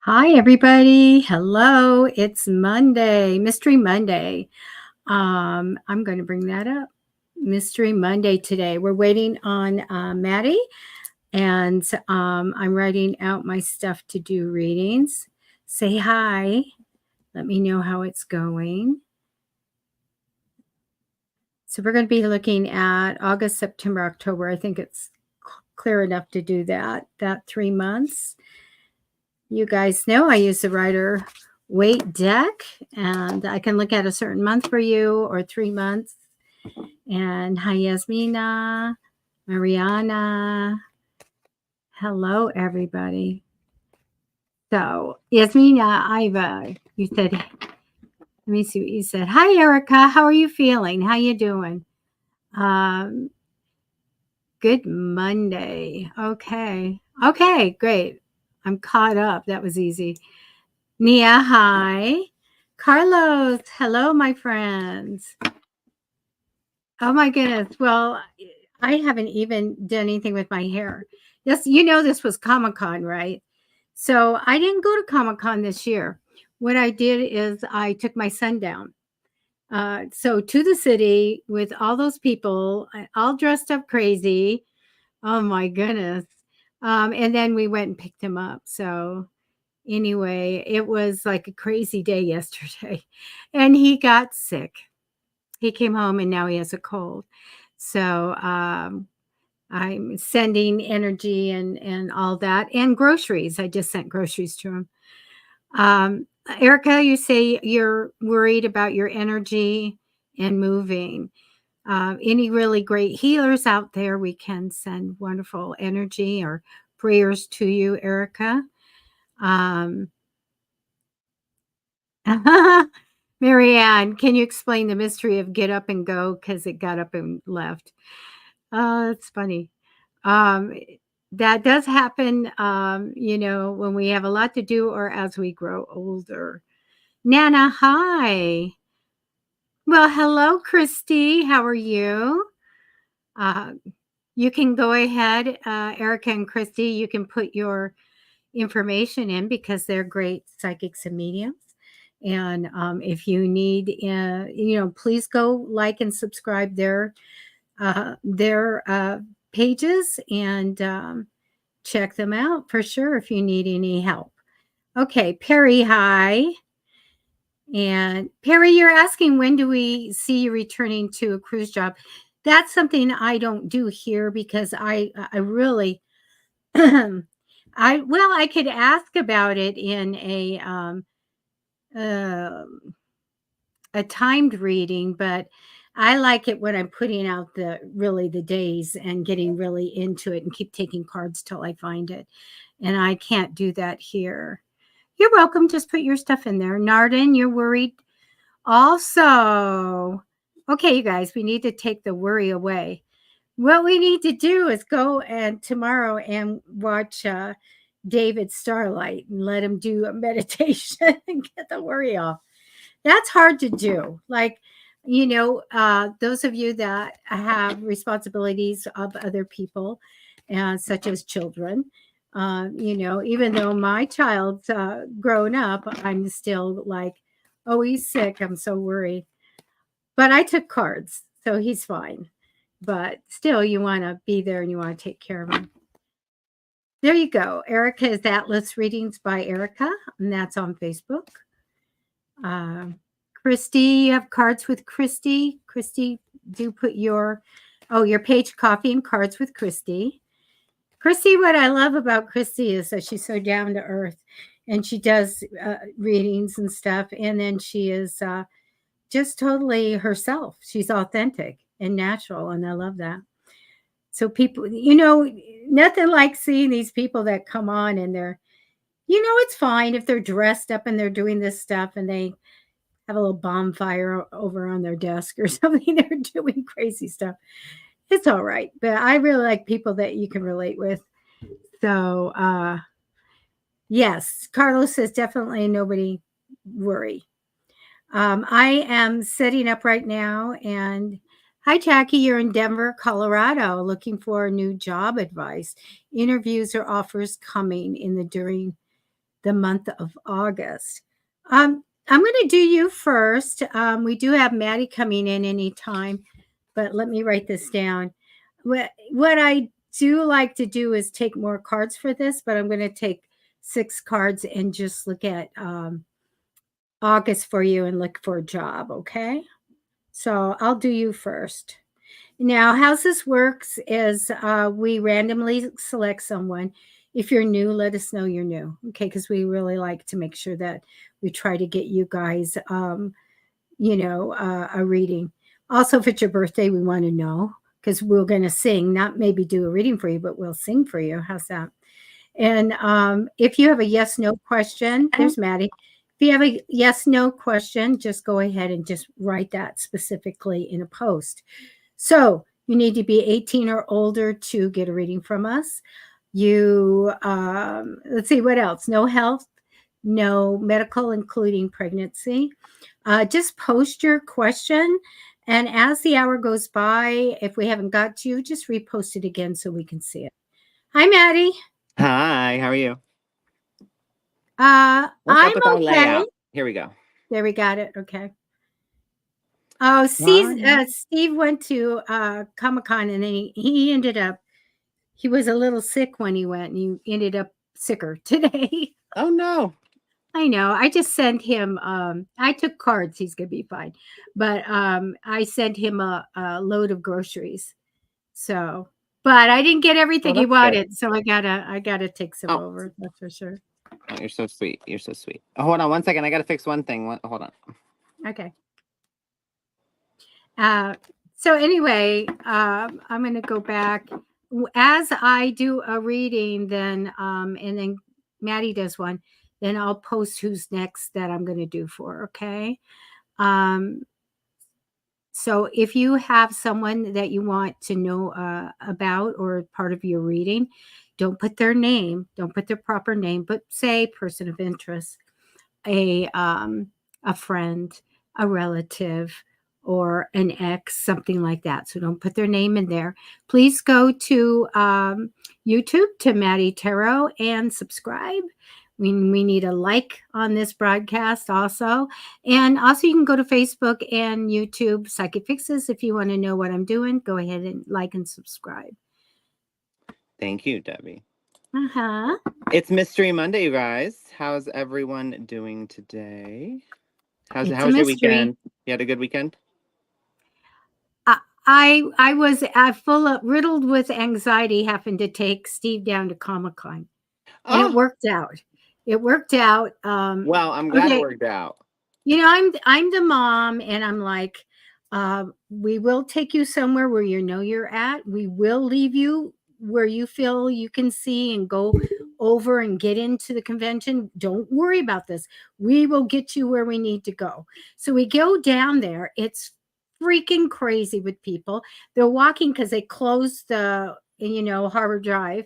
Hi, everybody. Hello. It's Monday, Mystery Monday. I'm going to bring that up. Mystery Monday today. We're waiting on Matty, and I'm writing out my stuff to do readings. Say hi. Let me know how it's going. So we're going to be looking at August, September, October. I think it's clear enough to do that 3 months. You guys know I use the Rider Waite deck, and I can look at a certain month for you or 3 months. And hi, Yasmina, Mariana. Hello, everybody. So, Yasmina, you said, let me see what you said. Hi, Erica. How are you feeling? How you doing? Um, Good Monday. Okay. Okay, great. I'm caught up. That was easy. Nia, hi. Carlos, hello, my friends. Oh my goodness. Well, I haven't even done anything with my hair. Yes, this was Comic-Con, right? So I didn't go to Comic-Con this year. What I did is I took my son down. So to the city with all those people, all dressed up crazy. Oh my goodness. And then we went and picked him up. So anyway, it was like a crazy day yesterday. And he got sick. He came home and now he has a cold. So I'm sending energy and all that and groceries. I just sent groceries to him. Erica, you say you're worried about your energy and moving. Any really great healers out there, we can send wonderful energy or prayers to you, Erica. Um, Marianne, can you explain the mystery of get up and go? Because it got up and left. It's funny. Um, that does happen, when we have a lot to do or as we grow older. Nana, hi. Well, hello, Christy. How are you? Uh, you can go ahead, Erica and Christy, you can put your information in because they're great psychics and mediums. And if you need, please go like and subscribe their pages and check them out for sure if you need any help. Okay, Perry, hi. And Perry, you're asking when do we see you returning to a cruise job? That's something I don't do here because I really I could ask about it in uh, a timed reading, but I like it when I'm putting out the days and getting really into it and keep taking cards till I find it. And I can't do that here. You're welcome. Just put your stuff in there. Narden, you're worried also. Okay, you guys, we need to take the worry away. What we need to do is go and tomorrow and watch David Starlight and let him do a meditation and get the worry off. That's hard to do. Like, those of you that have responsibilities of other people, such as children, even though my child's grown up, I'm still like, oh, he's sick. I'm so worried. But I took cards, so he's fine. But still, you want to be there and you want to take care of him. There you go. Erica is Atlas Readings by Erica, and that's on Facebook. Christy, you have cards with Christy. Christy, do put your page coffee and cards with Christy. Christy, what I love about Christy is that she's so down to earth and she does readings and stuff. And then she is just totally herself. She's authentic and natural. And I love that. So people, nothing like seeing these people that come on and they're, it's fine if they're dressed up and they're doing this stuff and they have a little bonfire over on their desk or something. They're doing crazy stuff. It's all right. But I really like people that you can relate with. So, yes, Carlos says definitely nobody worry. I am setting up right now. And hi, Jackie. You're in Denver, Colorado, looking for a new job advice. Interviews or offers coming during the month of August. I'm going to do you first. We do have Matty coming in anytime, but let me write this down. What I do like to do is take more cards for this, but I'm going to take 6 cards and just look at August for you and look for a job, okay? So I'll do you first. Now, how this works is we randomly select someone. If you're new, let us know you're new, okay? Because we really like to make sure that we try to get you guys, a reading. Also, if it's your birthday, we want to know because we're going to sing, not maybe do a reading for you, but we'll sing for you. How's that? And if you have a yes/no question, there's Maddie. If you have a yes/no question, just go ahead and just write that specifically in a post. So you need to be 18 or older to get a reading from us. You, let's see, what else? No health, no medical, including pregnancy. Just post your question. And as the hour goes by, if we haven't got to you, just repost it again so we can see it. Hi, Maddie. Hi, how are you? I'm up with our okay. layout? Here we go. There, we got it. Okay. Oh, Steve went to Comic-Con and then he ended up, he was a little sick when he went and he ended up sicker today. Oh, no. I know. I just sent him, I took cards. He's going to be fine. But I sent him a load of groceries. So, but I didn't get everything he wanted. Good. So I gotta take some over. That's for sure. Oh, you're so sweet. You're so sweet. Oh, hold on 1 second. I got to fix one thing. Hold on. Okay. So anyway, I'm going to go back as I do a reading, then and then Maddie does one. Then I'll post who's next that I'm going to do for. Okay. So if you have someone that you want to know about or part of your reading, don't put their name, don't put their proper name, but say person of interest, a friend, a relative, or an ex, something like that. So don't put their name in there. Please go to YouTube to Matty Tarot and subscribe. We need a like on this broadcast also. And also you can go to Facebook and YouTube Psychic Fixes. If you want to know what I'm doing, go ahead and like and subscribe. Thank you, Debbie. Uh-huh. It's Mystery Monday, you guys. How's everyone doing today? How was your weekend? You had a good weekend? I was riddled with anxiety having to take Steve down to Comic-Con. And it worked out. It worked out. Well, I'm glad it worked out. You know, I'm the mom, and I'm like, we will take you somewhere where you know you're at. We will leave you where you feel you can see and go over and get into the convention. Don't worry about this. We will get you where we need to go. So we go down there. It's freaking crazy with people. They're walking because they closed the, Harbor Drive.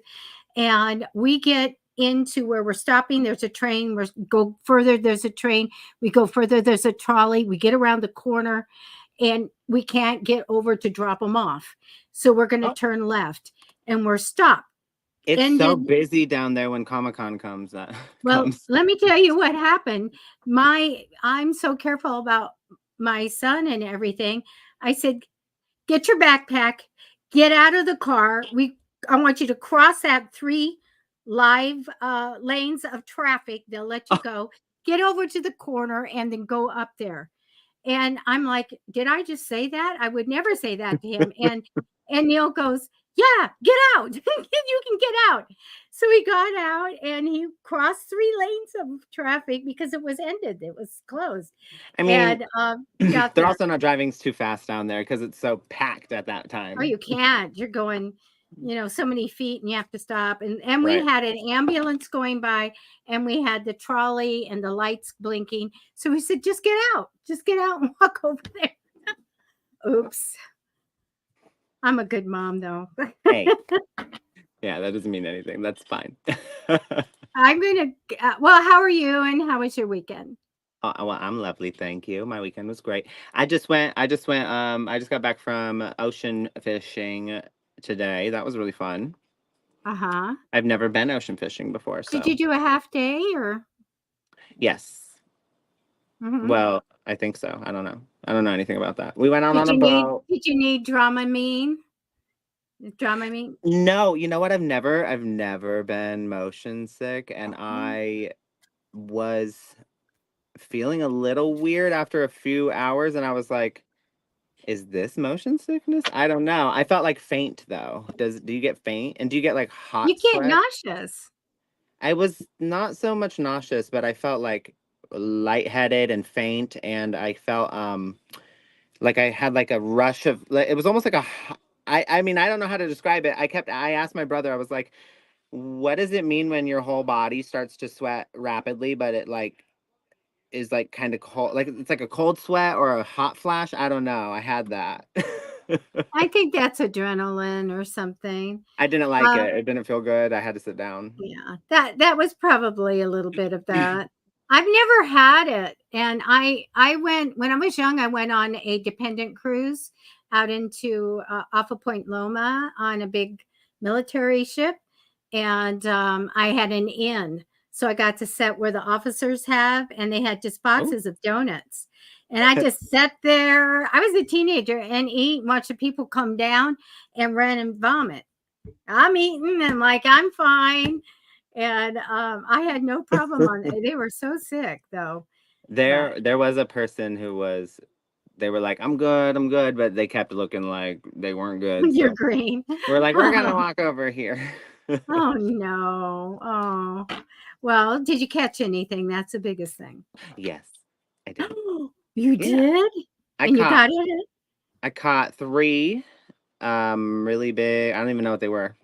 And we get into where we're stopping. There's a train. We go further. There's a train. We go further. There's a trolley. We get around the corner and we can't get over to drop them off. So we're going to turn left and we're stopped. It's so busy down there when Comic-Con comes. Let me tell you what happened. I'm so careful about my son and everything. I said, get your backpack, get out of the car. I want you to cross that 3 live lanes of traffic. They'll let you go. Get over to the corner and then go up there. And I'm like, did I just say that? I would never say that to him. And Neil goes, yeah, get out. You can get out. So he got out and he crossed 3 lanes of traffic because it was ended. It was closed. I mean, they're also not driving too fast down there because it's so packed at that time. Oh, you can't. You're going, so many feet and you have to stop. And we had an ambulance going by and we had the trolley and the lights blinking. So we said, just get out and walk over there. Oops. I'm a good mom though. Hey. Yeah, that doesn't mean anything. That's fine. I'm going to, how are you and how was your weekend? Well, I'm lovely, thank you. My weekend was great. I just got back from ocean fishing today. That was really fun. Uh-huh. I've never been ocean fishing before. So. Did you do a half day or? Yes. Hmm. Well, I think so. I don't know. I don't know anything about that. We went out on a boat. Did you need Dramamine? Dramamine? No, you know what? I've never been motion sick, and I was feeling a little weird after a few hours, and I was like, is this motion sickness? I don't know. I felt like faint though. Do you get faint? And do you get like You hot get sweat? nauseous. I was not so much nauseous, but I felt like lightheaded and faint, and I felt like I had like a rush of like it was almost like I mean, I don't know how to describe it. I asked my brother, I was like, what does it mean when your whole body starts to sweat rapidly, but it like is like kind of cold, like it's like a cold sweat or a hot flash? I don't know. I had that. I think that's adrenaline or something. I didn't like Um, it. It didn't feel good. I had to sit down. yeah, that was probably a little bit of that. I've never had it, and I went when I was young. I went on a dependent cruise out into off of Point Loma on a big military ship, and I had an inn, so I got to sit where the officers have, and they had just Oh, boxes of donuts, and I just sat there. I was a teenager and eat, and watch the people come down and run and vomit. I'm eating and like I'm fine. And I had no problem on it. They were so sick though. But there was a person who was they were like, I'm good, but they kept looking like they weren't good. you're So green. we're like, we're gonna Oh, walk over here. oh no. Oh. Well, did you catch anything? That's the biggest thing. Yes, I did. You Yeah. did? I And you caught got it? I caught three really big. I don't even know what they were.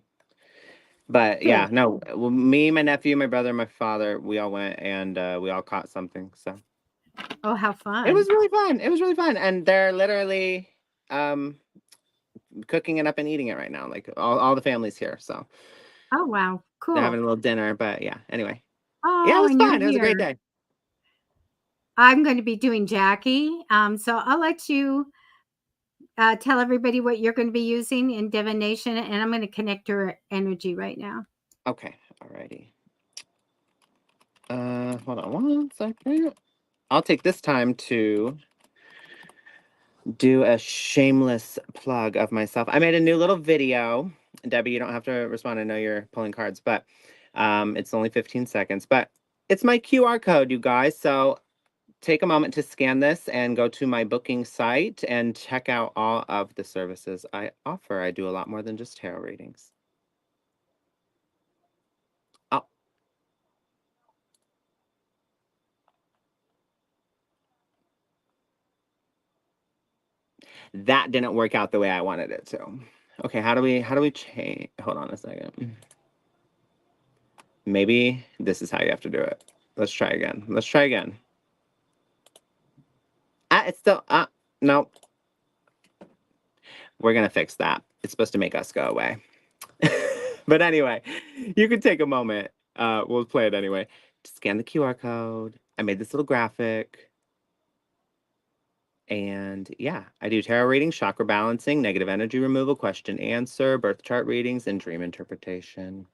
But yeah, Fish. no. Well, me, my nephew, my brother, my father, we all went and we all caught something. So Oh, how it fun. was really fun. It was really fun. And they're literally um cooking it up and eating it right now. Like all the families here. So Oh wow. they're having Cool. a little dinner. But yeah, anyway. Yeah, it Oh, was and you're fun. It was a great here. day. I'm going to be doing Jackie. So I'll let you tell everybody what you're going to be using in divination, and I'm going to connect your energy right now. Okay. Alrighty. Hold on one second. I'll take this time to do a shameless plug of myself. I made a new little video. Debbie, you don't have to respond. I know you're pulling cards, but it's only 15 seconds. But it's my QR code, you guys. So take a moment to scan this and go to my booking site and check out all of the services I offer. I do a lot more than just tarot readings. Oh, that didn't work out the way I wanted it to. Okay, how do we change? Hold on a second. Maybe this is how you have to do it. Let's try again. Let's try again. It's still no. We're gonna fix that. It's supposed to make us go away. But anyway, you can take a moment. We'll play it anyway. Just scan the QR code. I made this little graphic. And yeah, I do tarot readings, chakra balancing, negative energy removal, question answer, birth chart readings, and dream interpretation.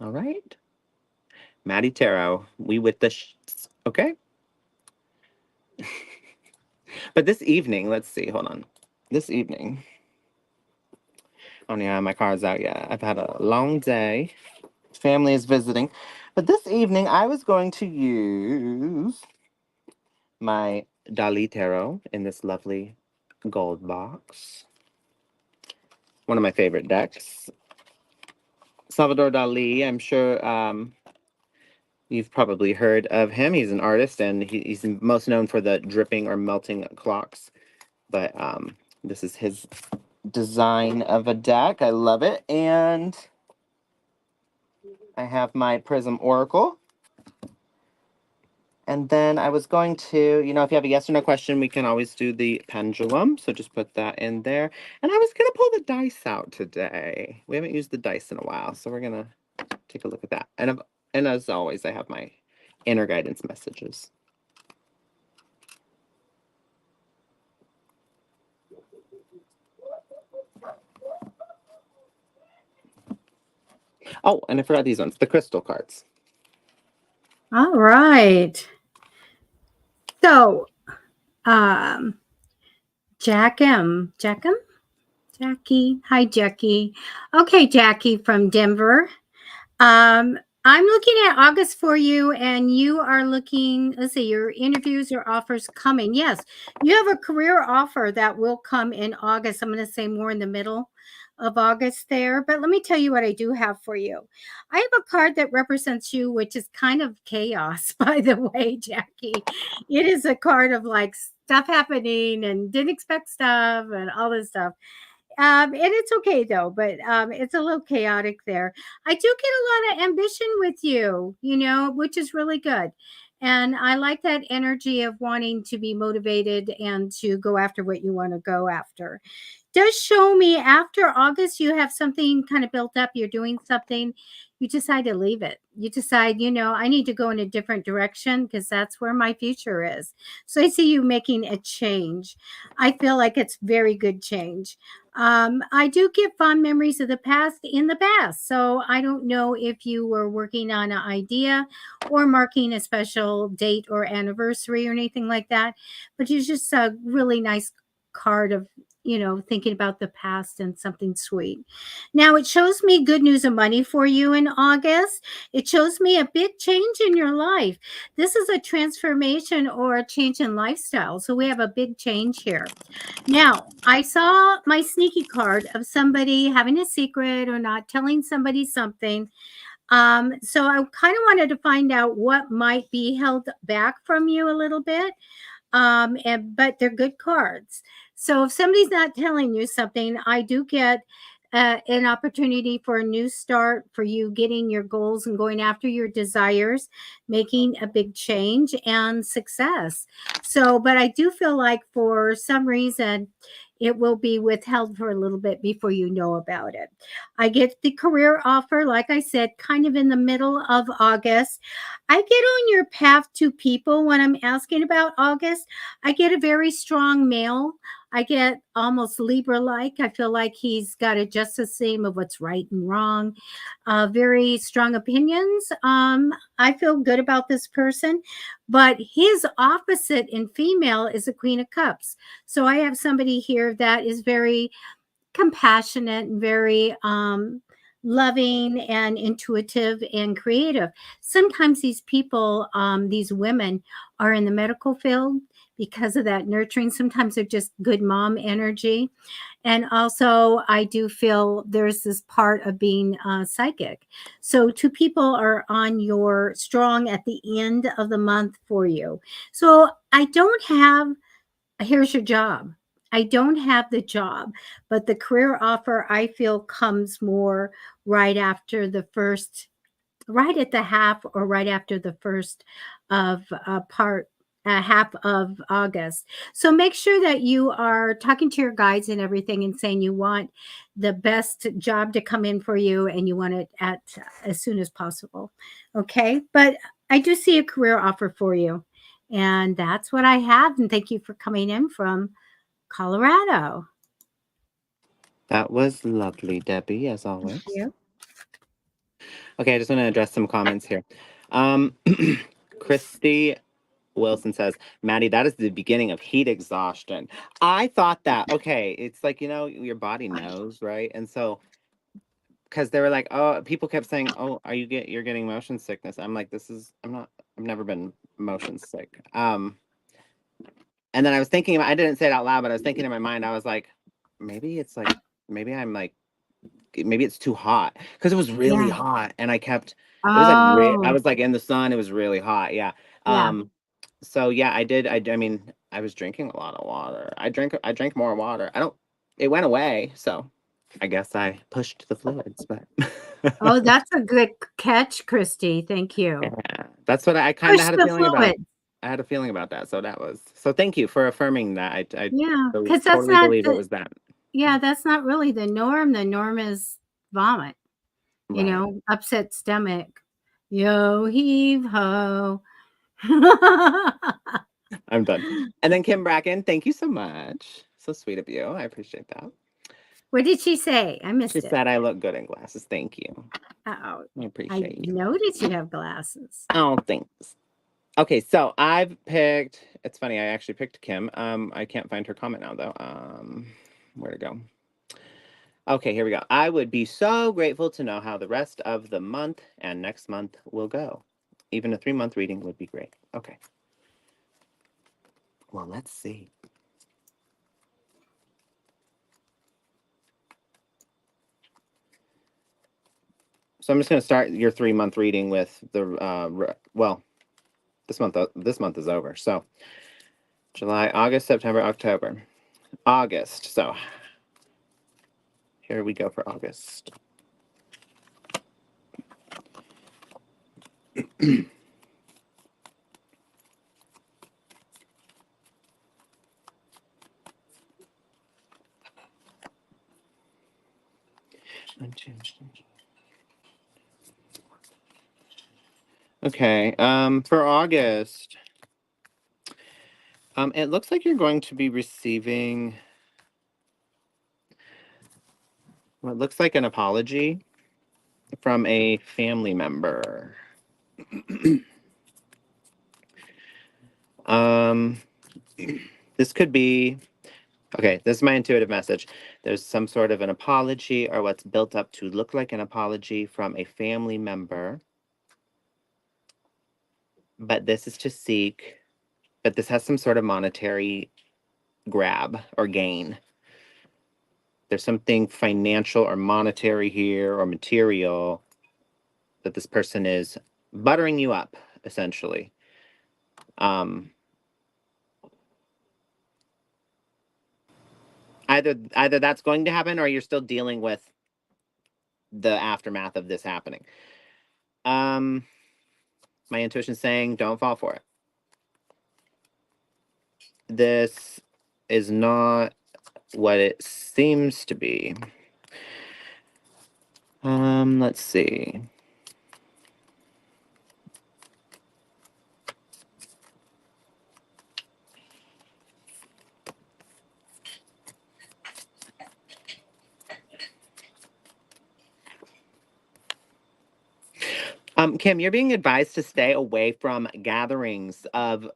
All right. Matty Tarot, we with the okay. But this evening, let's see, hold on. This evening, I don't even have my cards out yet. I've had a long day. Family is visiting. But this evening, I was going to use my Dali Tarot in this lovely gold box. One of my favorite decks. Salvador Dali, I'm sure you've probably heard of him. He's an artist and he's most known for the dripping or melting clocks. But this is his design of a deck. I love it. And I have my Prism Oracle. And then I was going to, if you have a yes or no question, we can always do the pendulum. So just put that in there. And I was going to pull the dice out today. We haven't used the dice in a while. So we're going to take a look at that. And as always, I have my inner guidance messages. Oh, and I forgot these ones, the crystal cards. All right. So, um, Jackie. Hi, Jackie. Okay, Jackie from Denver. Um, I'm looking at August for you, and you are looking, let's see, your interviews or offers coming. Yes, you have a career offer that will come in August. I'm going to say more in the middle of August there, but let me tell you what I do have for you. I have a card that represents you, which is kind of chaos, by the way, Jackie. It is a card of like stuff happening and didn't expect stuff and all this stuff. And it's okay though, but it's a little chaotic there. I do get a lot of ambition with you, which is really good. And I like that energy of wanting to be motivated and to go after what you want to go after. Does show me after August you have something kind of built up, you're doing something, you decide to leave it. You decide, I need to go in a different direction because that's where my future is. So I see you making a change. I feel like it's very good change. I do get fond memories of the past in the past. So I don't know if you were working on an idea or marking a special date or anniversary or anything like that, but it's just a really nice card of thinking about the past and something sweet. Now it shows me good news of money for you in August. It shows me a big change in your life. This is a transformation or a change in lifestyle. So we have a big change here. Now, I saw my sneaky card of somebody having a secret or not telling somebody something. So I kind of wanted to find out what might be held back from you a little bit. But they're good cards. So if somebody's not telling you something, I do get an opportunity for a new start, for you getting your goals and going after your desires, making a big change and success. So, but I do feel like for some reason it will be withheld for a little bit before you know about it. I get the career offer, like I said, kind of in the middle of August. I get on your path to people when I'm asking about August. I get a very strong male. I get almost Libra like. I feel like he's got a justice theme of what's right and wrong. Very strong opinions. I feel good about this person, but his opposite in female is a Queen of Cups. So I have somebody here that is very compassionate and very loving and intuitive and creative. Sometimes these people, these women, are in the medical field because of that nurturing. Sometimes they're just good mom energy. And also, I do feel there's this part of being psychic. So, two people are on your strong at the end of the month for you. So, I don't have here's your job. I don't have the job, but the career offer I feel comes more right after the first, right at the half or right after the first of half of August. So make sure that you are talking to your guides and everything and saying you want the best job to come in for you and you want it at as soon as possible. Okay. But I do see a career offer for you. And that's what I have. And thank you for coming in from Colorado. That was lovely, Debbie, as Thank always. you. Okay, I just want to address some comments here. Um, Christy Wilson says, Maddie, that is the beginning of heat exhaustion. I thought that, okay, it's like, your body knows, right? And so, because they were like, oh, people kept saying, oh, you're getting motion sickness. I'm like, I've never been motion sick. And then I was thinking, I didn't say it out loud, but I was thinking in my mind, I was like, maybe it's like, maybe I'm like, maybe it's too hot because it was really Yeah. hot and it was like I Oh, was like in the sun, it was really hot. Yeah. yeah. So yeah, I mean, I was drinking a lot of water. I drank more water. It went away, so I guess I pushed the fluids, but Oh, that's a good catch, Christy. Thank you. yeah, that's what I kind of Push had a the feeling about. fluid. I had a feeling about that. So thank you for affirming that. I Yeah, because that's totally not believe it the was that. yeah, that's not really the norm. The norm is vomit, Right. upset stomach. Yo heave ho. I'm done. And then Kim Bracken, thank you so much. So sweet of you. I appreciate that. What did she say? I She missed it. said I look good in glasses. Thank you. Oh, I I appreciate you. noticed you have glasses. Oh, thanks. Okay, so I've picked. It's funny. I actually picked Kim. I can't find her comment now though. Where to go? Okay, here we go. I would be so grateful to know how the rest of the month and next month will go. Even a 3-month reading would be great. Okay. Well, let's see. So I'm just going to start your 3-month reading with the well, this month is over. So July, August, September, October. August. So here we go for August. Okay, for August, it looks like you're going to be receiving what looks like an apology from a family member. um, this could be, okay, this is my intuitive message. There's some sort of an apology or what's built up to look like an apology from a family member. But this is to seek, but this has some sort of monetary grab or gain. There's something financial or monetary here or material that this person is buttering you up, essentially. Either that's going to happen or you're still dealing with the aftermath of this happening. My intuition's saying don't fall for it. This is not what it seems to be. Let's see. Kim, you're being advised to stay away from gatherings of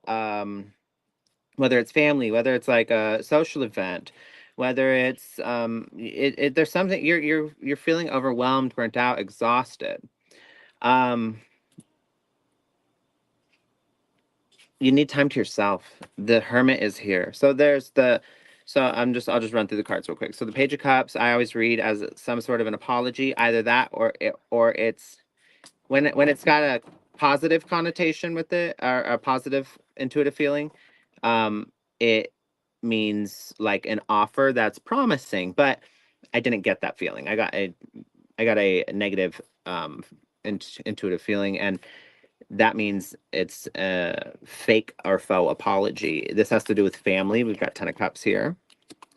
whether it's family, whether it's like a social event, whether it's there's something you're feeling overwhelmed, burnt out, exhausted. Um, you need time to yourself. The Hermit is here. So I'll just run through the cards real quick. So the Page of Cups I always read as some sort of an apology, either that or it's when it's got a positive connotation with it or a positive intuitive feeling, it means like an offer that's promising. But I didn't get that feeling. I got a negative intuitive feeling, and that means it's a fake or faux apology. This has to do with family. We've got 10 of Cups here,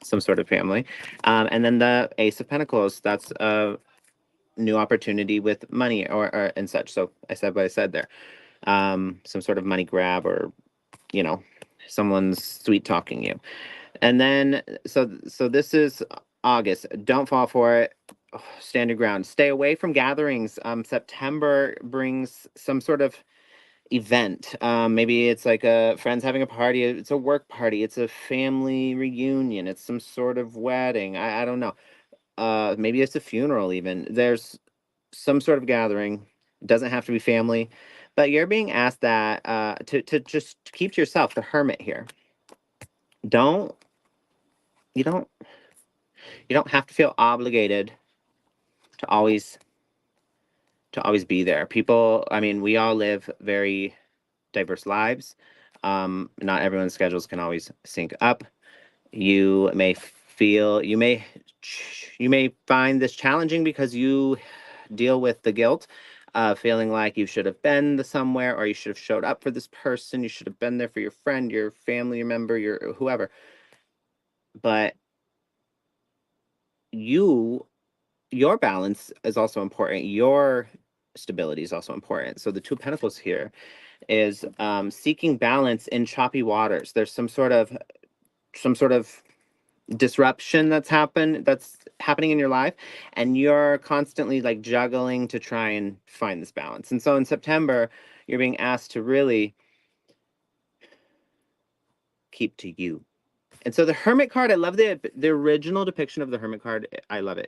some sort of family. And then the Ace of Pentacles, that's a new opportunity with money or and such. So I said what I said there. Some sort of money grab or, you know, someone's sweet talking you. And then, so this is August. Don't fall for it. Stand your ground. Stay away from gatherings. September brings some sort of event. Maybe it's like a friends having a party. It's a work party. It's a family reunion. It's some sort of wedding. I don't know. Maybe it's a funeral even. There's some sort of gathering. It doesn't have to be family. But you're being asked that to just keep to yourself, the Hermit here. Don't you don't you don't have to feel obligated to always be there. People, I mean, we all live very diverse lives. Not everyone's schedules can always sync up. You may feel you may find this challenging because you deal with the guilt of feeling like you should have been somewhere or you should have showed up for this person. You should have been there for your friend, your family member, your whoever. But your balance is also important. Your stability is also important. So the Two of Pentacles here is seeking balance in choppy waters. There's some sort of disruption that's happening in your life, and you're constantly like juggling to try and find this balance. And so in September, you're being asked to really keep to you. And so the Hermit card, I love the original depiction of the Hermit card. I love it.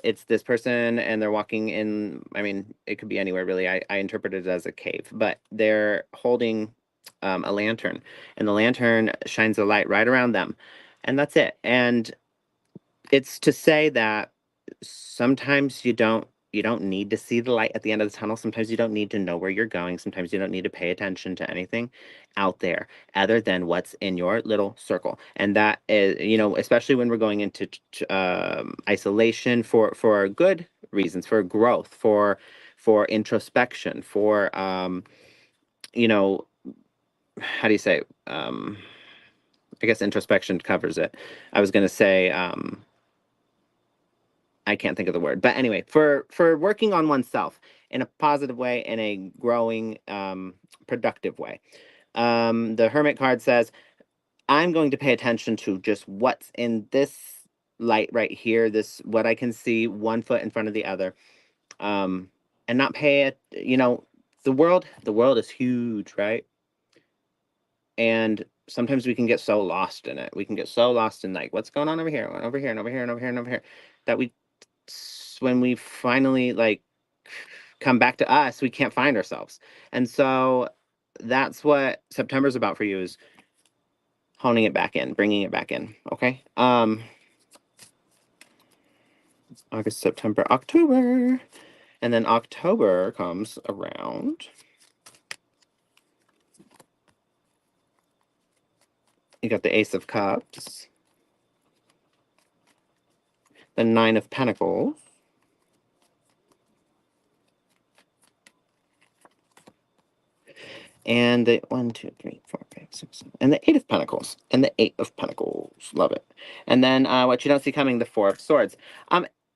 It's this person and they're walking in, I mean, it could be anywhere really. I interpret it as a cave, but they're holding a lantern, and the lantern shines a light right around them. And that's it. And it's to say that sometimes you don't need to see the light at the end of the tunnel. Sometimes you don't need to know where you're going. Sometimes you don't need to pay attention to anything out there other than what's in your little circle. And that is, especially when we're going into isolation for good reasons, for growth, for introspection, for how do you say? I guess introspection covers it. I was going to say I can't think of the word, but anyway, for working on oneself in a positive way, in a growing, productive way. The Hermit card says, I'm going to pay attention to just what's in this light right here, this what I can see, one foot in front of the other, and not pay it. The world is huge, right? And sometimes we can get so lost in it. We can get so lost in like what's going on over here, and over here, and over here, and over here, and over here, that when we finally like come back to us, we can't find ourselves. And so that's what September's about for you, is honing it back in, bringing it back in. Okay. August, September, October. And then October comes around. You got the Ace of Cups, the Nine of Pentacles, and the 1, 2, 3, 4, 5, 6, 7, and the Eight of Pentacles, and the Eight of Pentacles. Love it. And then what you don't see coming, the Four of Swords.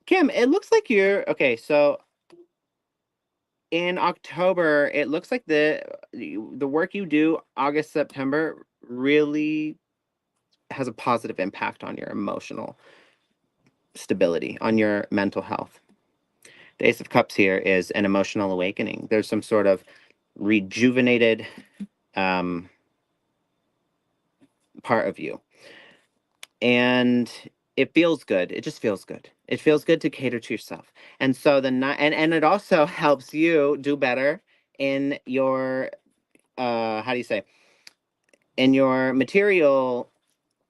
Kim, it looks like you're okay. So in October, it looks like the work you do August, September really has a positive impact on your emotional stability, on your mental health. The Ace of Cups here is an emotional awakening. There's some sort of rejuvenated part of you. And it feels good. It just feels good. It feels good to cater to yourself. And so and it also helps you do better in your how do you say, in your material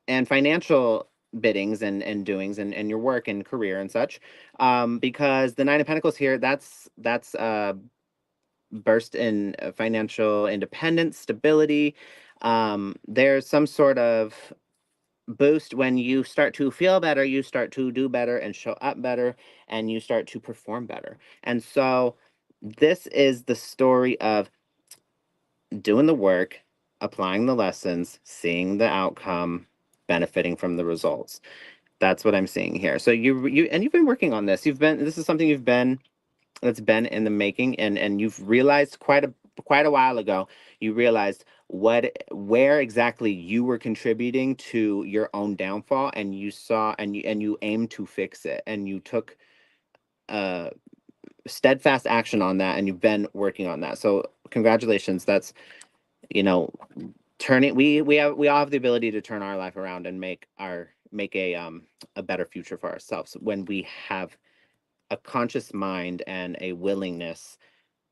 and financial biddings and doings and your work and career and such, because the Nine of Pentacles here, that's burst in financial independence, stability. There's some sort of boost when you start to feel better, you start to do better and show up better, and you start to perform better. And so this is the story of doing the work, applying the lessons, seeing the outcome, benefiting from the results. That's what I'm seeing here. So you've been working on this. This is something that's been in the making, and you've realized quite a while ago. You realized where exactly you were contributing to your own downfall, and you saw and you aimed to fix it, and you took steadfast action on that, and you've been working on that. So congratulations. That's you know turning we all have the ability to turn our life around and make a better future for ourselves when we have a conscious mind and a willingness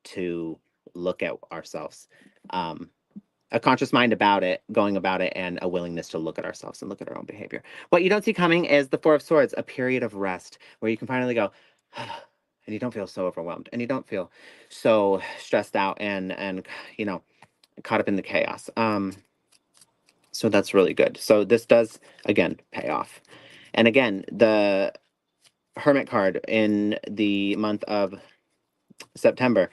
to look at ourselves, a conscious mind about it, going about it, and a willingness to look at ourselves and look at our own behavior. What you don't see coming is the Four of Swords, a period of rest where you can finally go and you don't feel so overwhelmed, and you don't feel so stressed out and caught up in the chaos. So that's really good. So this does, again, pay off. And again, the Hermit card in the month of September.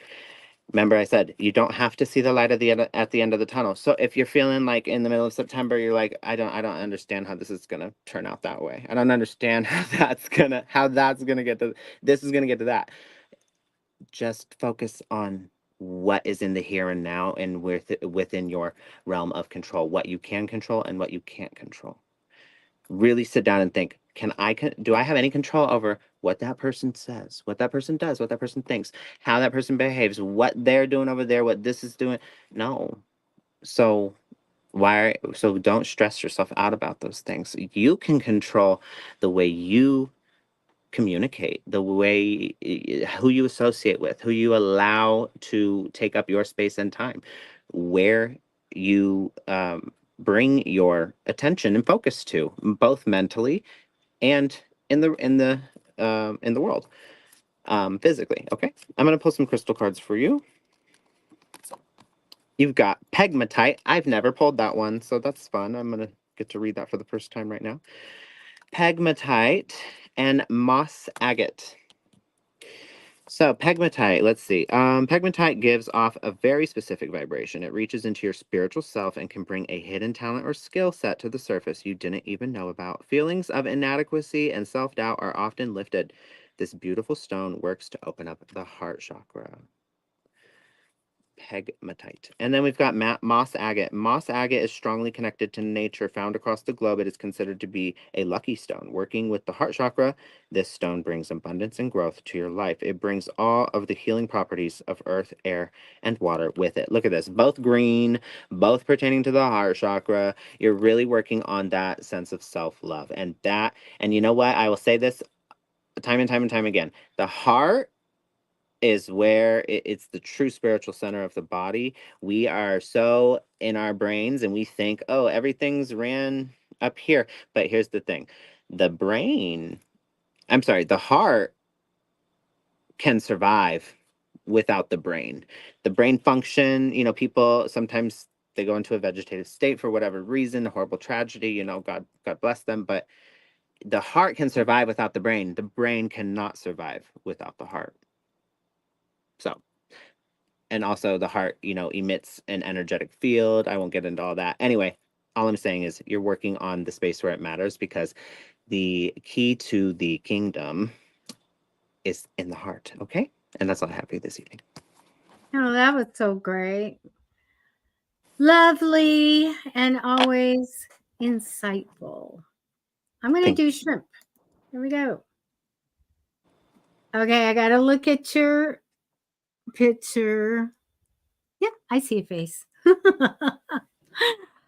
Remember, I said you don't have to see the light at the end of the tunnel. So if you're feeling like in the middle of September, you're like, I don't understand how this is gonna turn out that way. I don't understand how that's gonna get to this is gonna get to that. Just focus on what is in the here and now, and within your realm of control, what you can control and what you can't control. really sit down and think, do I have any control over what that person says, what that person does, what that person thinks, how that person behaves, what they're doing over there, what this is doing? No. So so don't stress yourself out about those things. You can control the way you communicate, the way who you associate with, who you allow to take up your space and time, where you bring your attention and focus to, both mentally and in the world, physically. Okay, I'm gonna pull some crystal cards for you. You've got pegmatite. I've never pulled that one, so that's fun. I'm gonna get to read that for the first time right now. Pegmatite and moss agate. So pegmatite, let's see. Pegmatite gives off a very specific vibration. It reaches into your spiritual self and can bring a hidden talent or skill set to the surface you didn't even know about. Feelings of inadequacy and self-doubt are often lifted. This beautiful stone works to open up the heart chakra. Pegmatite. And then we've got moss agate. Moss agate is strongly connected to nature. Found across the globe, it is considered to be a lucky stone. Working with the heart chakra, this stone brings abundance and growth to your life. It brings all of the healing properties of earth, air, and water with it. Look at this. Both green, both pertaining to the heart chakra. You're really working on that sense of self-love. And you know what? I will say this time and time and time again. The heart is where it's the true spiritual center of the body. We are so in our brains and we think, oh, everything's ran up here. But here's the thing. The heart can survive without the brain. The brain function, people sometimes they go into a vegetative state for whatever reason, a horrible tragedy, God bless them, but the heart can survive without the brain. The brain cannot survive without the heart. So, and also the heart, emits an energetic field. I won't get into all that. Anyway, all I'm saying is you're working on the space where it matters, because the key to the kingdom is in the heart. Okay. And that's all I have for you this evening. Oh, that was so great. Lovely and always insightful. I'm going to Thank do shrimp. Here we go. Okay, I got to look at your picture. Yeah, I see a face.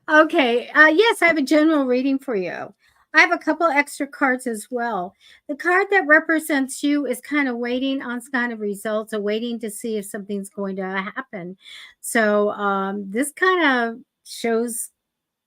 Okay, yes, I have a general reading for you. I have a couple extra cards as well. The card that represents you is kind of waiting on some kind of results or waiting to see if something's going to happen. So this kind of shows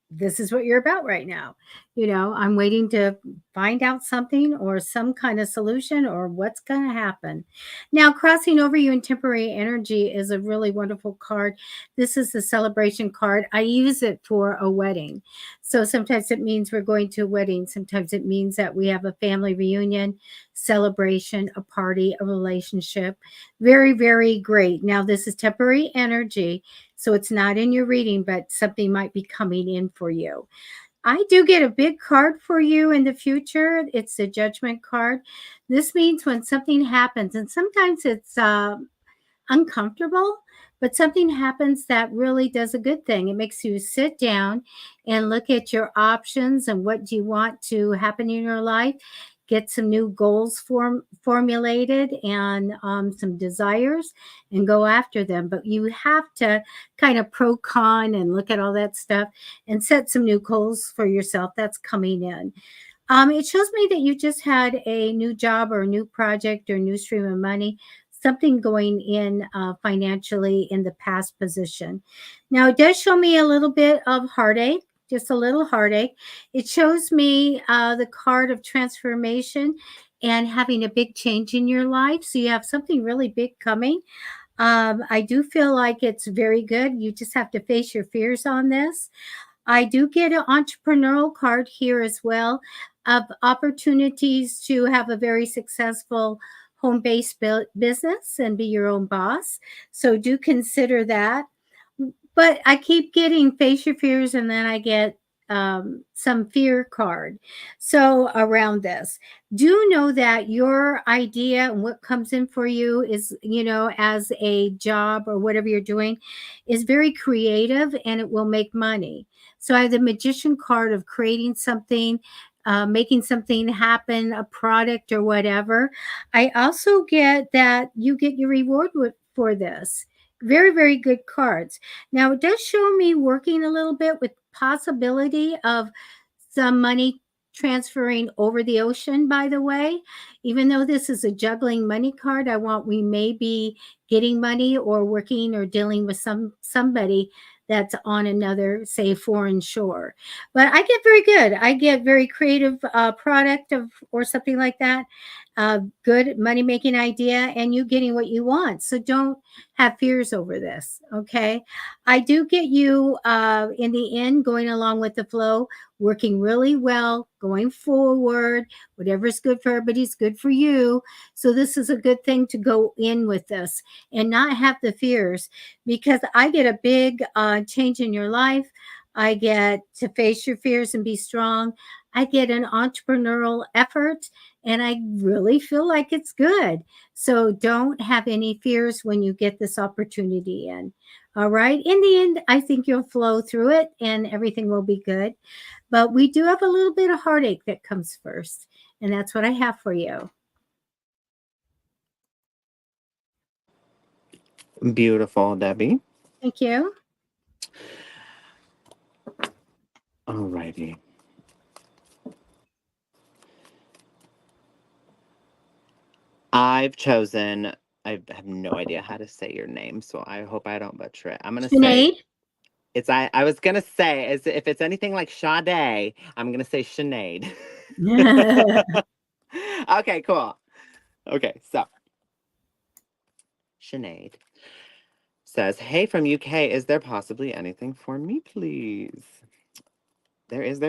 this is what you're about right now. I'm waiting to find out something or some kind of solution or what's going to happen. Now, crossing over you in temporary energy is a really wonderful card. This is the celebration card. I use it for a wedding. So sometimes it means we're going to a wedding. Sometimes it means that we have a family reunion, celebration, a party, a relationship. Very, very great. Now, this is temporary energy. So it's not in your reading, but something might be coming in for you. I do get a big card for you in the future. It's the judgment card. This means when something happens, and sometimes it's uncomfortable, but something happens that really does a good thing. It makes you sit down and look at your options and what do you want to happen in your life. Get some new goals formulated and some desires and go after them. But you have to kind of pro con and look at all that stuff and set some new goals for yourself. That's coming in. It shows me that you just had a new job or a new project or a new stream of money, something going in financially in the past position. Now, it does show me a little bit of heartache, just a little heartache. It shows me the card of transformation and having a big change in your life. So you have something really big coming. I do feel like it's very good. You just have to face your fears on this. I do get an entrepreneurial card here as well of opportunities to have a very successful home based business and be your own boss. So do consider that. But I keep getting face your fears and then I get some fear card. So around this, do know that your idea and what comes in for you is, as a job or whatever you're doing, is very creative and it will make money. So I have the magician card of creating something making something happen, a product or whatever. I also get that you get your reward for this. Very, very good cards. Now, it does show me working a little bit with possibility of some money transferring over the ocean, by the way. Even though this is a juggling money card, we may be getting money or working or dealing with somebody that's on another, say, foreign shore. But I get very good. I get very creative product of or something like that. Good money making idea, and you getting what you want. So don't have fears over this. Okay, I do get you in the end going along with the flow, working really well, going forward. Whatever's good for everybody's good for you. So this is a good thing to go in with this and not have the fears, because I get a big change in your life. I get to face your fears and be strong. I get an entrepreneurial effort, and I really feel like it's good. So don't have any fears when you get this opportunity in. All right. In the end, I think you'll flow through it and everything will be good. But we do have a little bit of heartache that comes first. And that's what I have for you. Beautiful, Debbie. Thank you. Alrighty. I've chosen, I have no idea how to say your name, so I hope I don't butcher it. I'm going to say, Sinead? I was going to say, as if it's anything like Sade, I'm going to say Sinead. Okay, cool. Okay, so Sinead says, hey, from UK, is there possibly anything for me, please? There is.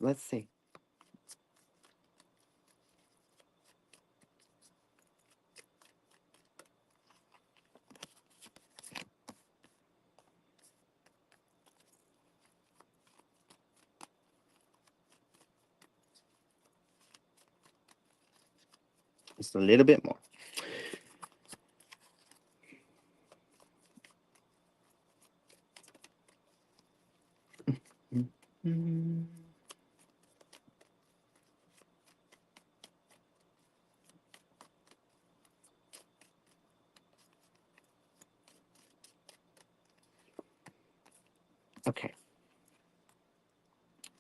Let's see. Just a little bit more. Okay.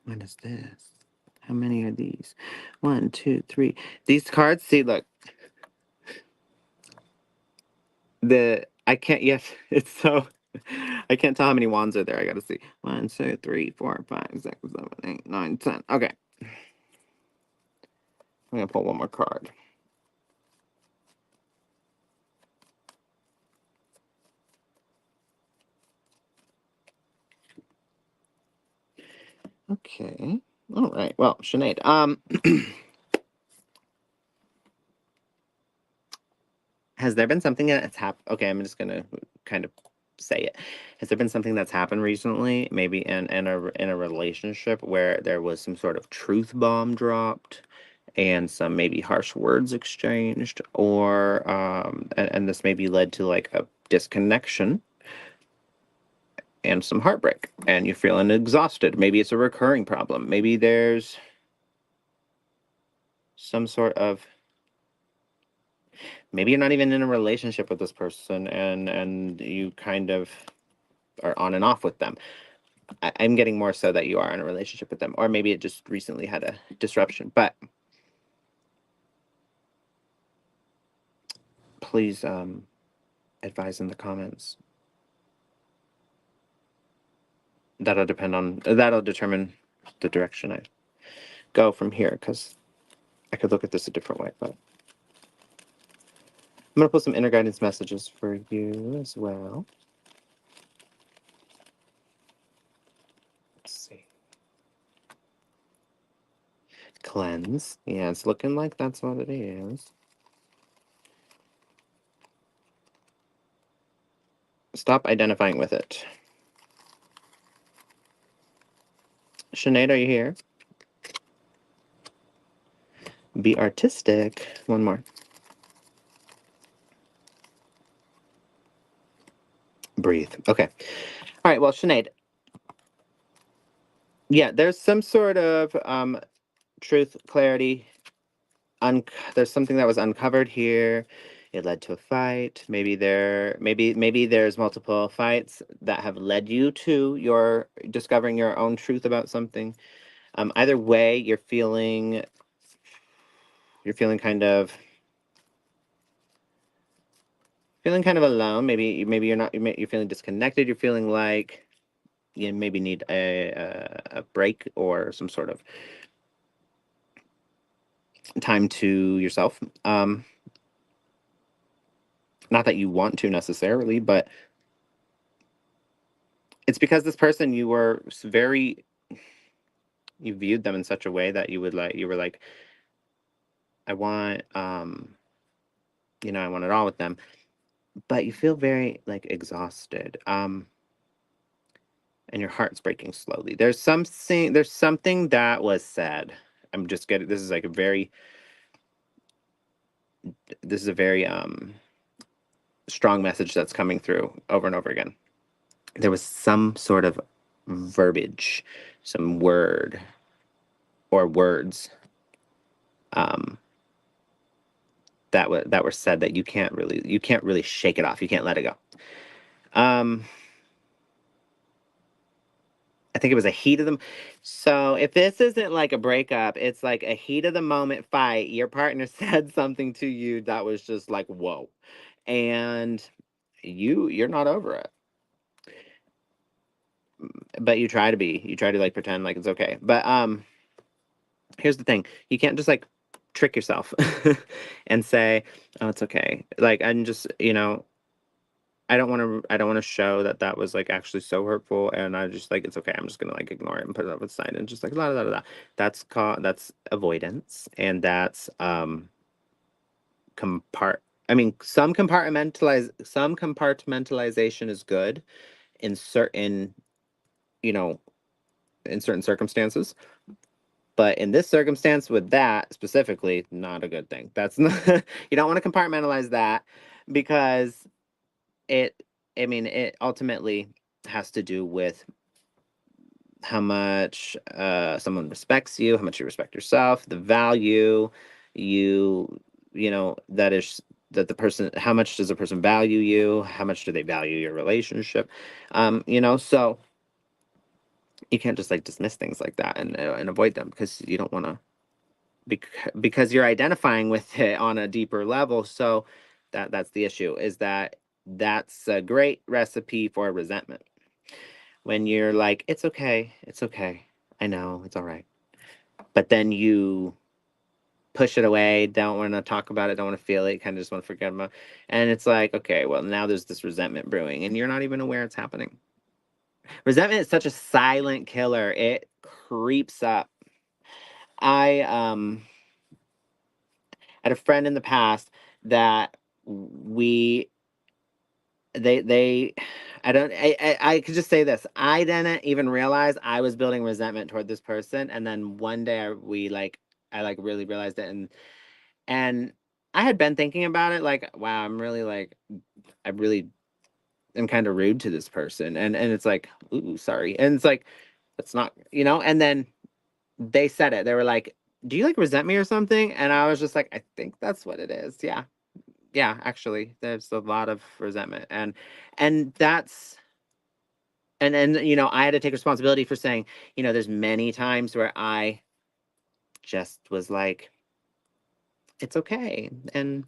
What is this? How many are these? 1, 2, 3. These cards, see, look. I can't, yes, it's so, I can't tell how many wands are there. I gotta see. 1, 2, 3, 4, 5, 6, 7, 8, 9, 10. Okay. I'm gonna pull one more card. Okay. All right. Well, Sinead. Has there been something that's happened? Okay, I'm just gonna kind of say it. Has there been something that's happened recently, maybe in a relationship where there was some sort of truth bomb dropped and some maybe harsh words exchanged, or and this maybe led to like a disconnection and some heartbreak, and you're feeling exhausted. Maybe it's a recurring problem. Maybe there's some sort of, maybe you're not even in a relationship with this person, and you kind of are on and off with them. I'm getting more so that you are in a relationship with them, or maybe it just recently had a disruption. But please advise in the comments. That'll determine the direction I go from here, because I could look at this a different way. But I'm gonna put some inner guidance messages for you as well. Let's see. Cleanse. Yeah, it's looking like that's what it is. Stop identifying with it. Sinead, are you here? Be artistic. One more. Breathe. Okay. All right. Well, Sinead. Yeah, there's some sort of truth, clarity. There's something that was uncovered here. It led to a fight. Maybe there's multiple fights that have led you to your discovering your own truth about something. Either way, you're feeling kind of alone. Maybe you're not. You're feeling disconnected. You're feeling like you maybe need a break or some sort of time to yourself. Not that you want to necessarily, but it's because this person you viewed them in such a way that you were like, I want I want it all with them, but you feel very like exhausted. And your heart's breaking slowly. There's something that was said. I'm just getting this is like a very strong message that's coming through over and over again. There was some sort of verbiage, some word or words that were said that you can't really shake it off. You can't let it go. I think it was a heat of the. So if this isn't like a breakup, it's like a heat of the moment fight. Your partner said something to you that was just like whoa, and you're not over it. But you try to be. You try to like pretend like it's okay. But here's the thing: you can't just like trick yourself and say, "Oh, it's okay." Like I'm just I don't want to show that was like actually so hurtful, and I just like it's okay. I'm just gonna like ignore it and put it up with side and just like la la la la. That's avoidance, and that's compart. I mean, some compartmentalization is good in certain you know in certain circumstances, but in this circumstance with that specifically, not a good thing. That's not you don't want to compartmentalize that because it. I mean, it ultimately has to do with how much someone respects you, how much you respect yourself, the value you that is that the person how much does a person value you, how much do they value your relationship, so you can't just like dismiss things like that and avoid them because you don't want to because you're identifying with it on a deeper level. So that's the issue, is that's a great recipe for resentment. When you're like, it's okay, I know, it's all right. But then you push it away, don't want to talk about it, don't want to feel it, kind of just want to forget about it. And it's like, okay, well, now there's this resentment brewing, and you're not even aware it's happening. Resentment is such a silent killer. It creeps up. I had a friend in the past that we they I could just say this. I didn't even realize I was building resentment toward this person, and then one day I like really realized it, and I had been thinking about it like, wow, I really am kind of rude to this person, and it's like, ooh, sorry, and it's like it's not, and then they said it. They were like, do you like resent me or something? And I was just like, I think that's what it is. Yeah. Yeah, actually, there's a lot of resentment, and that's and I had to take responsibility for saying, there's many times where I just was like, it's okay, and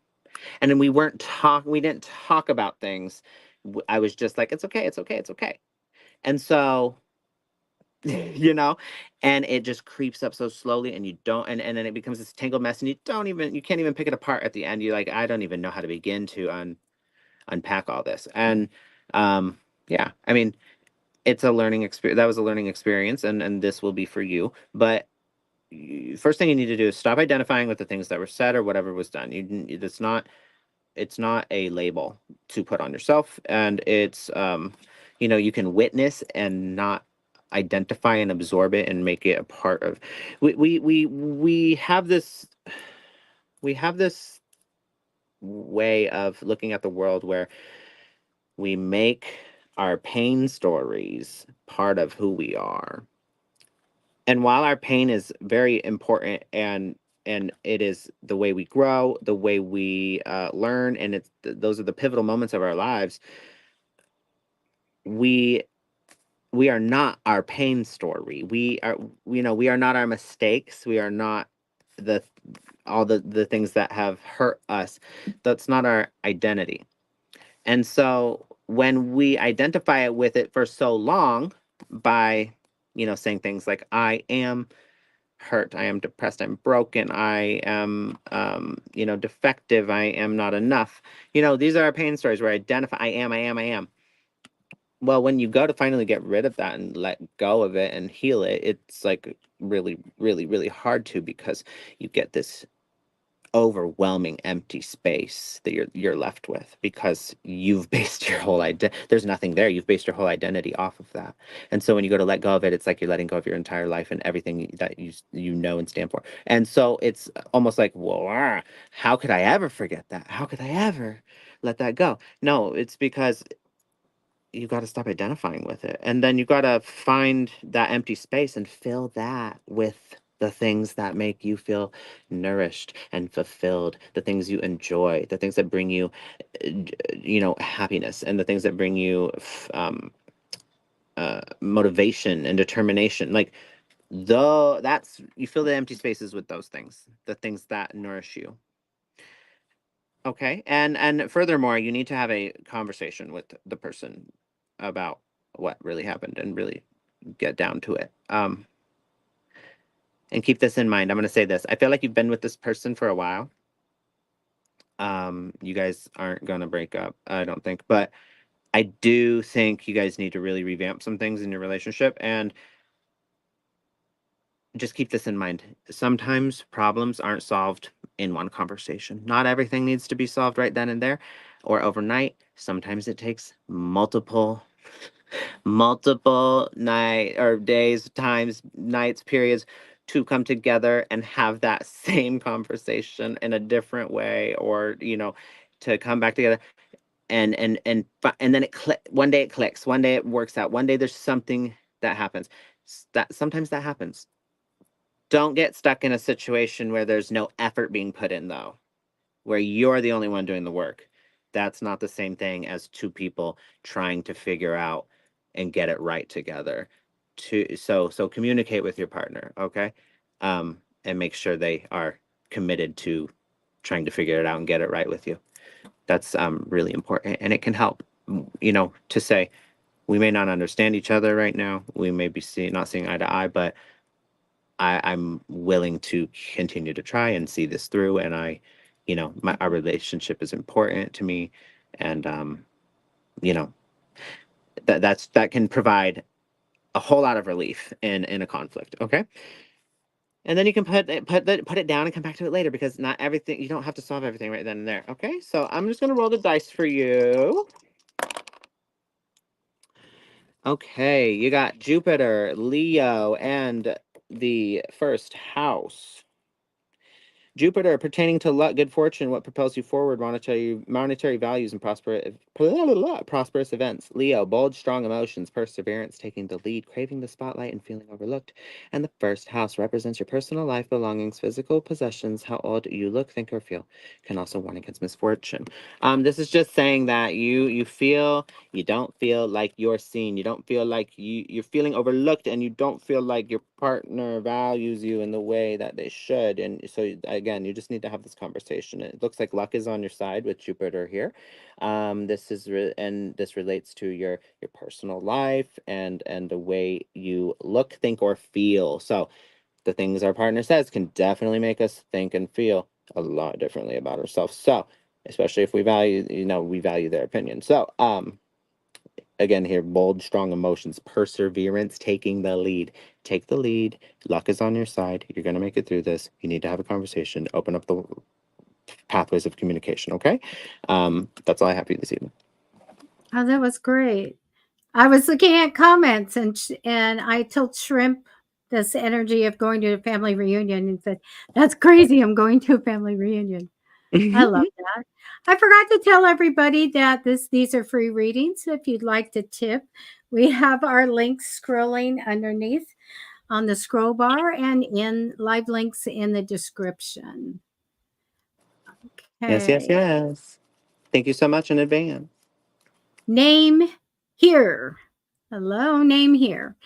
then we didn't talk about things. I was just like, it's okay, it's okay, it's okay, and so you know, and it just creeps up so slowly, and you don't, and then it becomes this tangled mess, and you can't even pick it apart at the end. You're like, I don't even know how to begin to unpack all this, and yeah, I mean, it's a learning experience. That was a learning experience, and this will be for you. But first thing you need to do is stop identifying with the things that were said or whatever was done. It's not a label to put on yourself, and it's you can witness and not identify and absorb it and make it a part of. We have this way of looking at the world where we make our pain stories part of who we are. And while our pain is very important, and it is the way we grow, the way we learn, and those are the pivotal moments of our lives, we we are not our pain story. We are, we are not our mistakes. We are not the all the things that have hurt us. That's not our identity. And so when we identify with it for so long by, saying things like, I am hurt, I am depressed, I'm broken, I am, defective, I am not enough. These are our pain stories where I identify, I am. Well, when you go to finally get rid of that and let go of it and heal it, it's like really, really, really hard to, because you get this overwhelming empty space that you're left with, because you've based your whole there's nothing there. You've based your whole identity off of that. And so when you go to let go of it, it's like you're letting go of your entire life and everything that you know and stand for. And so it's almost like, whoa, how could I ever forget that? How could I ever let that go? No, it's because you got to stop identifying with it. And then you got to find that empty space and fill that with the things that make you feel nourished and fulfilled, the things you enjoy, the things that bring you, happiness, and the things that bring you motivation and determination. Like, that's, you fill the empty spaces with those things, the things that nourish you. Okay. And furthermore, you need to have a conversation with the person about what really happened and really get down to it. And keep this in mind. I'm going to say this. I feel like you've been with this person for a while. You guys aren't going to break up, I don't think, but I do think you guys need to really revamp some things in your relationship, and just keep this in mind. Sometimes problems aren't solved in one conversation. Not everything needs to be solved right then and there or overnight. Sometimes it takes multiple night or days, times, nights, periods to come together and have that same conversation in a different way, or to come back together, and then one day it clicks, one day it works out, one day there's something that happens. That sometimes that happens. Don't get stuck in a situation where there's no effort being put in, though, where you're the only one doing the work. That's not the same thing as two people trying to figure out and get it right together. So communicate with your partner, okay? And make sure they are committed to trying to figure it out and get it right with you. That's really important, and it can help, to say, we may not understand each other right now. We may be not seeing eye to eye, but I'm willing to continue to try and see this through. And our relationship is important to me. And, you know, that can provide a whole lot of relief in a conflict. Okay. And then you can put it down and come back to it later, because not everything, you don't have to solve everything right then and there. Okay. So I'm just going to roll the dice for you. Okay. You got Jupiter, Leo, and the first house. Jupiter, pertaining to luck, good fortune, what propels you forward, monetary values, and prosperous events. Leo, bold, strong emotions, perseverance, taking the lead, craving the spotlight, and feeling overlooked. And the first house represents your personal life, belongings, physical possessions, how old you look, think, or feel. Can also warn against misfortune. This is just saying that you don't feel like you're seen. You don't feel like you're feeling overlooked, and you don't feel like your partner values you in the way that they should. And so again, you just need to have this conversation. It looks like luck is on your side with Jupiter here. This relates to your personal life and the way you look, think, or feel. So the things our partner says can definitely make us think and feel a lot differently about ourselves. So especially if we value their opinion. So again here, bold, strong emotions, perseverance, taking the lead. Take the lead. Luck is on your side. You're going to make it through this. You need to have a conversation, open up the pathways of communication. Okay. That's all I have for you this evening. Oh, that was great. I was looking at comments, and I told Shrimp this energy of going to a family reunion and said, "That's crazy. I'm going to a family reunion." I love that. I forgot to tell everybody that these are free readings. If you'd like to tip, we have our links scrolling underneath. on the scroll bar and in live links in the description. Yes, yes, Okay. yes. Thank you so much in advance. Name here. Hello, name here.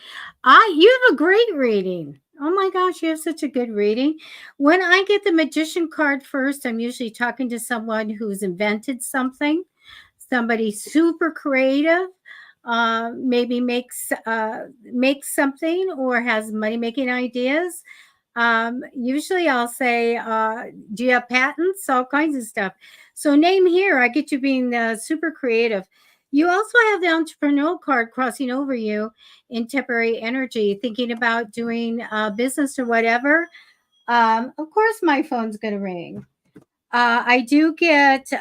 You have a great reading. Oh my gosh, you have such a good reading. When I get the magician card first, I'm usually talking to someone who's invented something, somebody super creative, maybe makes something or has money making ideas. Usually I'll say, do you have patents? All kinds of stuff. So name here, I get you being super creative. You also have the entrepreneurial card crossing over you in temporary energy, thinking about doing business or whatever. Of course, my phone's going to ring. I do get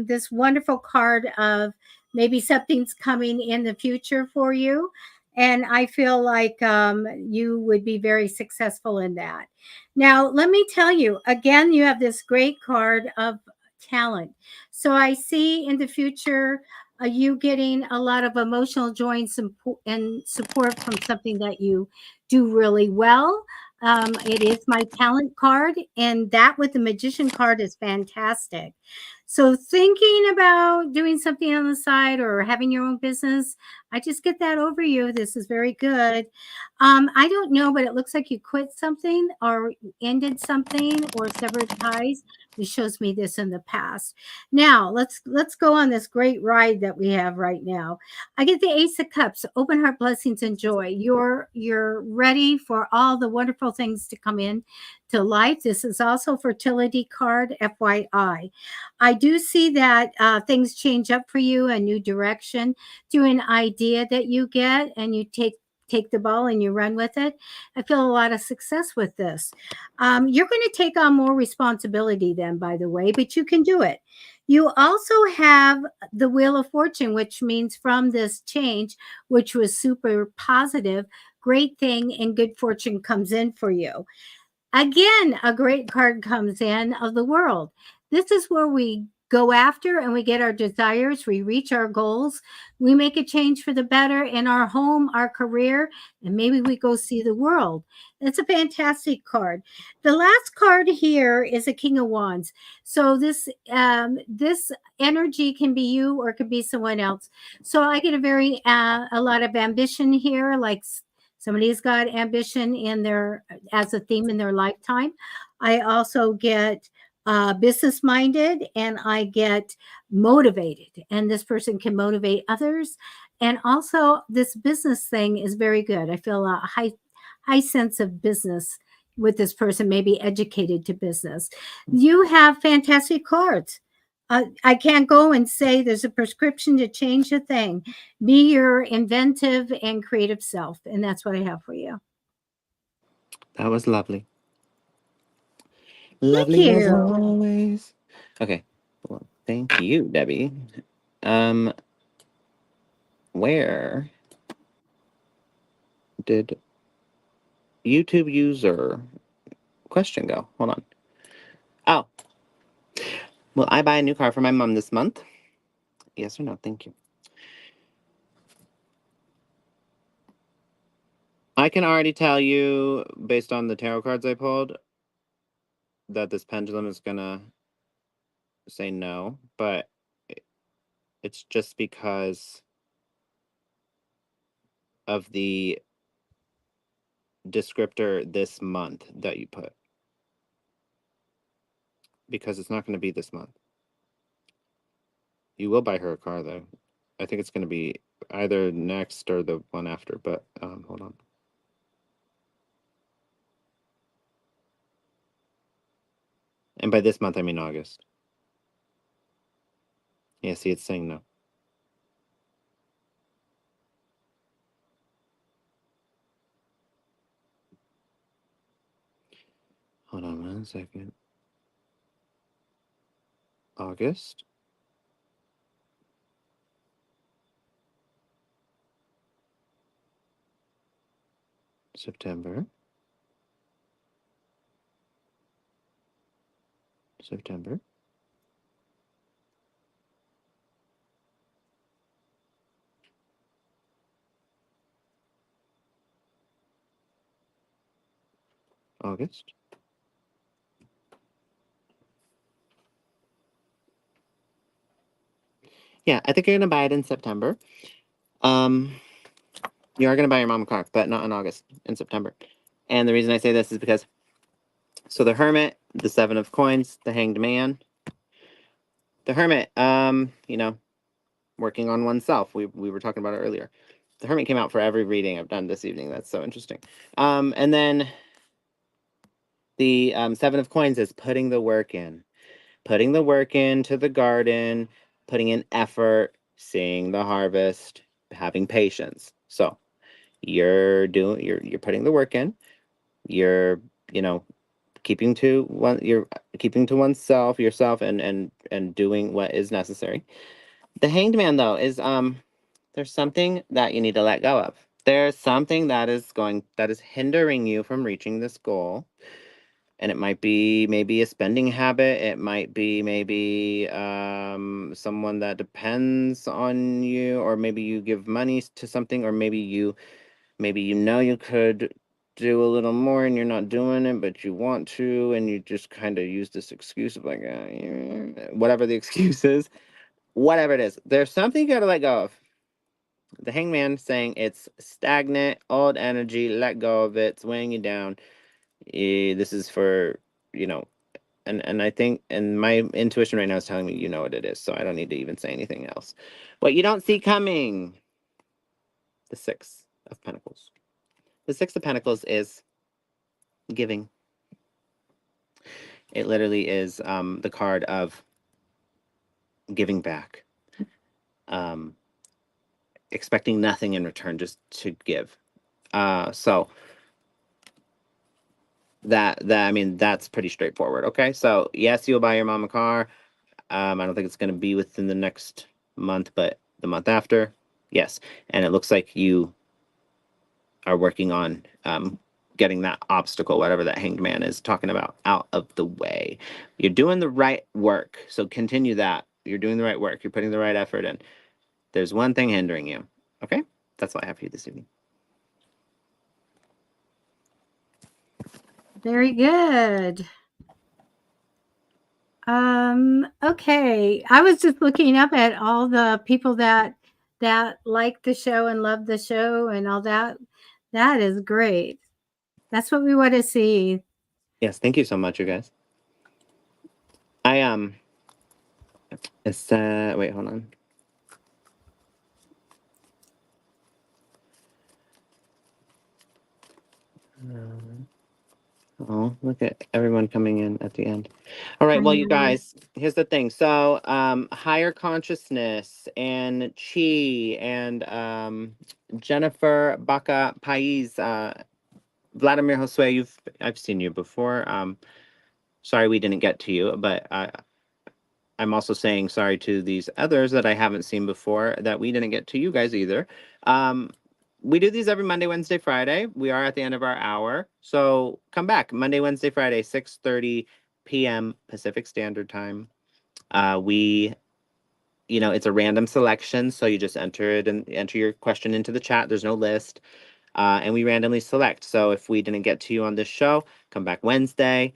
this wonderful card of maybe something's coming in the future for you. And I feel like you would be very successful in that. Now, let me tell you again, you have this great card of talent. So I see in the future you getting a lot of emotional joy and support from something that you do really well. It is my talent card, and that with the magician card is fantastic. So, thinking about doing something on the side or having your own business, I just get that over you. This is very good. I don't know, but it looks like you quit something or ended something or severed ties. This shows me this in the past. Now, let's go on this great ride that we have right now. I get the Ace of Cups, open heart blessings and joy. You're ready for all the wonderful things to come in to life. This is also fertility card, FYI. I do see that things change up for you, a new direction through an idea that you get, and you take the ball and you run with it. I feel a lot of success with this. You're going to take on more responsibility then, by the way, but you can do it. You also have the Wheel of Fortune, which means from this change, which was super positive, great thing and good fortune comes in for you. Again, a great card comes in of the World. This is where we go after and we get our desires, we reach our goals, we make a change for the better in our home, our career, and maybe we go see the world. It's a fantastic card. The last card here is a King of Wands. So this energy can be you or it could be someone else. So I get a lot of ambition here, like somebody's got ambition in their as a theme in their lifetime. I also get business minded and I get motivated, and this person can motivate others. And also, this business thing is very good. I feel a high sense of business with this person, maybe educated to business. You have fantastic cards. I can't go and say there's a prescription to change a thing. Be your inventive and creative self, and that's what I have for you. That was lovely. Thank Lovely as you. always. Okay. Well, thank you, Debbie. Um, where did YouTube user question go? Hold on. Oh, will I buy a new car for my mom this month? Yes or no? Thank you. I can already tell you, based on the tarot cards I pulled, that this pendulum is gonna say no, but it's just because of the descriptor this month that you put. Because it's not going to be this month. You will buy her a car, though. I think it's going to be either next or the one after, but hold on. And by this month, I mean August. Yeah, see, it's saying no. Hold on 1 second. August. September. September. August. Yeah, I think you're gonna buy it in September. You are gonna buy your mom a car, but not in August, in September. And the reason I say this is because, so the Hermit, the Seven of Coins, the Hanged Man, the Hermit, working on oneself. We were talking about it earlier. The Hermit came out for every reading I've done this evening. That's so interesting. And then the Seven of Coins is putting the work in. Putting the work into the garden, putting in effort, seeing the harvest, having patience. So you're putting the work in. You're, you know, you're keeping to oneself, yourself, and doing what is necessary. The Hanged Man, though, is there's something that you need to let go of. There's something that is hindering you from reaching this goal. And it might be maybe a spending habit. It might be maybe someone that depends on you, or maybe you give money to something, or maybe you you could do a little more and you're not doing it, but you want to, and you just kind of use this excuse of like, whatever the excuse is, whatever it is. There's something you got to let go of. The Hangman saying it's stagnant, old energy. Let go of it. It's weighing you down. This is for, you know, and I think, and my intuition right now is telling me you know what it is, so I don't need to even say anything else. What you don't see coming. The Six of Pentacles. The Six of Pentacles is giving. It literally is the card of giving back. Expecting nothing in return, just to give. So I mean, that's pretty straightforward. Okay, so yes, you'll buy your mom a car. I don't think it's going to be within the next month, but the month after, yes. And it looks like you are working on getting that obstacle, whatever that Hanged Man is talking about, out of the way. You're doing the right work, so continue that. You're doing the right work. You're putting the right effort in. There's one thing hindering you. Okay? That's all I have for you this evening. Very good. Okay. I was just looking up at all the people that like the show and love the show and all that. That is great. That's what we want to see. Yes, thank you so much, you guys. It's wait, hold on. Oh, look at everyone coming in at the end. All right, well, you guys, here's the thing. So, higher consciousness and Chi and Jennifer Baca Pais, Vladimir Josue, I've seen you before. Sorry we didn't get to you, but I'm also saying sorry to these others that I haven't seen before that we didn't get to you guys either. We do these every Monday, Wednesday, Friday. We are at the end of our hour. So come back Monday, Wednesday, Friday, 6:30 p.m. Pacific Standard Time. It's a random selection. So you just enter it and enter your question into the chat. There's no list. And we randomly select. So if we didn't get to you on this show, come back Wednesday.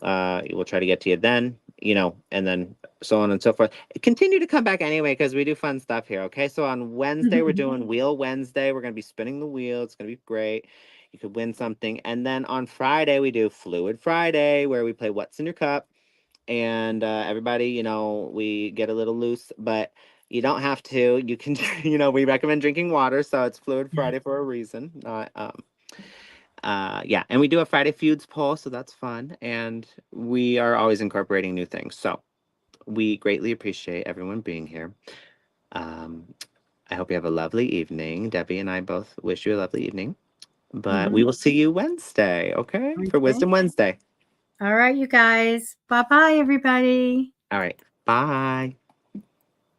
We'll try to get to you then, and then so on and so forth. Continue to come back anyway, because we do fun stuff here. Okay, so on Wednesday we're doing Wheel Wednesday. We're going to be spinning the wheel. It's going to be great. You could win something. And then on Friday we do Fluid Friday, where we play What's in Your Cup, and everybody, we get a little loose, but you don't have to. You can we recommend drinking water, so it's Fluid Friday for a reason. Not yeah, and we do a Friday Feuds poll, so that's fun, and we are always incorporating new things, so we greatly appreciate everyone being here. I hope you have a lovely evening. Debbie and I both wish you a lovely evening, but we will see you Wednesday, okay, for Wisdom Wednesday. All right, you guys. Bye-bye, everybody. All right, bye.